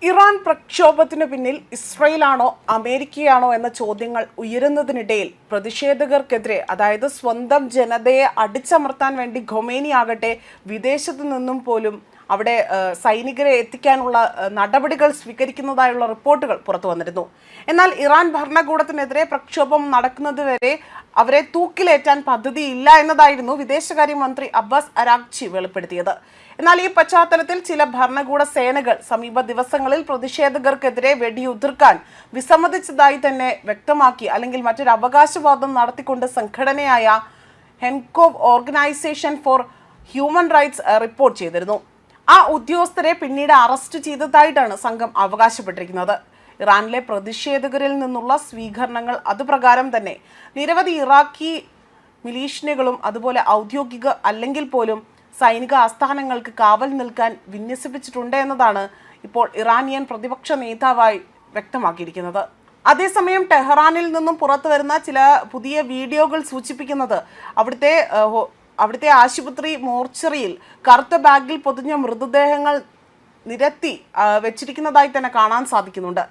Iran പ്രക്ഷോഭത്തിനു പിന്നിൽ ഇസ്രയേലാണോ അമേരിക്കയാണോ എന്ന ചോദ്യങ്ങൾ ഉയരുന്നതിനിടയിൽ പ്രതിഷേധകർക്കെതിരെ അതായത് സ്വന്തം ജനതയെ അടിച്ചമർത്താൻ വേണ്ടി ഖൊമേനി ആകട്ടെ വിദേശത്തു നിന്നും പോലും അവിടെ സൈനികരെ എത്തിക്കാനുള്ള നടപടികൾ സ്വീകരിക്കുന്നതായുള്ള റിപ്പോർട്ടുകൾ പുറത്തു വന്നിരുന്നു. എന്നാൽ ഇറാൻ ഭരണകൂടത്തിനെതിരെ പ്രക്ഷോഭം നടക്കുന്നതുവരെ അവരെ തൂക്കിലേറ്റാൻ പദ്ധതിയില്ല എന്നതായിരുന്നു വിദേശകാര്യമന്ത്രി അബ്ബാസ് അരാഗ്ചി വെളിപ്പെടുത്തിയത്. എന്നാൽ ഈ പശ്ചാത്തലത്തിൽ ചില ഭരണകൂട സേനകൾ സമീപ ദിവസങ്ങളിൽ പ്രതിഷേധകർക്കെതിരെ വെടിയുതിർക്കാൻ വിസമ്മതിച്ചതായി തന്നെ വ്യക്തമാക്കി, അല്ലെങ്കിൽ മറ്റൊരു അവകാശവാദം നടത്തിക്കൊണ്ട് സംഘടനയായ Hengaw organisation for human rights report ചെയ്തിരുന്നു. ആ ഉദ്യോഗസ്ഥരെ പിന്നീട് അറസ്റ്റ് ചെയ്തതായിട്ടാണ് സംഘം അവകാശപ്പെട്ടിരിക്കുന്നത്. ഇറാനിലെ പ്രതിഷേധകരിൽ നിന്നുള്ള സ്വീകരണങ്ങൾ അതുപ്രകാരം തന്നെ നിരവധി ഇറാഖി മിലീഷ്യകളും അതുപോലെ ഔദ്യോഗിക അല്ലെങ്കിൽ പോലും സൈനിക ആസ്ഥാനങ്ങൾക്ക് കാവൽ നിൽക്കാൻ വിന്യസിപ്പിച്ചിട്ടുണ്ട് എന്നതാണ് ഇപ്പോൾ ഇറാനിയൻ പ്രതിപക്ഷ നേതാവായി വ്യക്തമാക്കിയിരിക്കുന്നത്. അതേസമയം ടെഹ്റാനിൽ നിന്നും പുറത്തു വരുന്ന ചില പുതിയ വീഡിയോകൾ സൂചിപ്പിക്കുന്നത് അവിടുത്തെ ആശുപത്രി മോർച്ചറിയിൽ കറുത്ത ബാഗിൽ പൊതിഞ്ഞ മൃതദേഹങ്ങൾ നിരത്തി വെച്ചിരിക്കുന്നതായി തന്നെ കാണാൻ സാധിക്കുന്നുണ്ട്.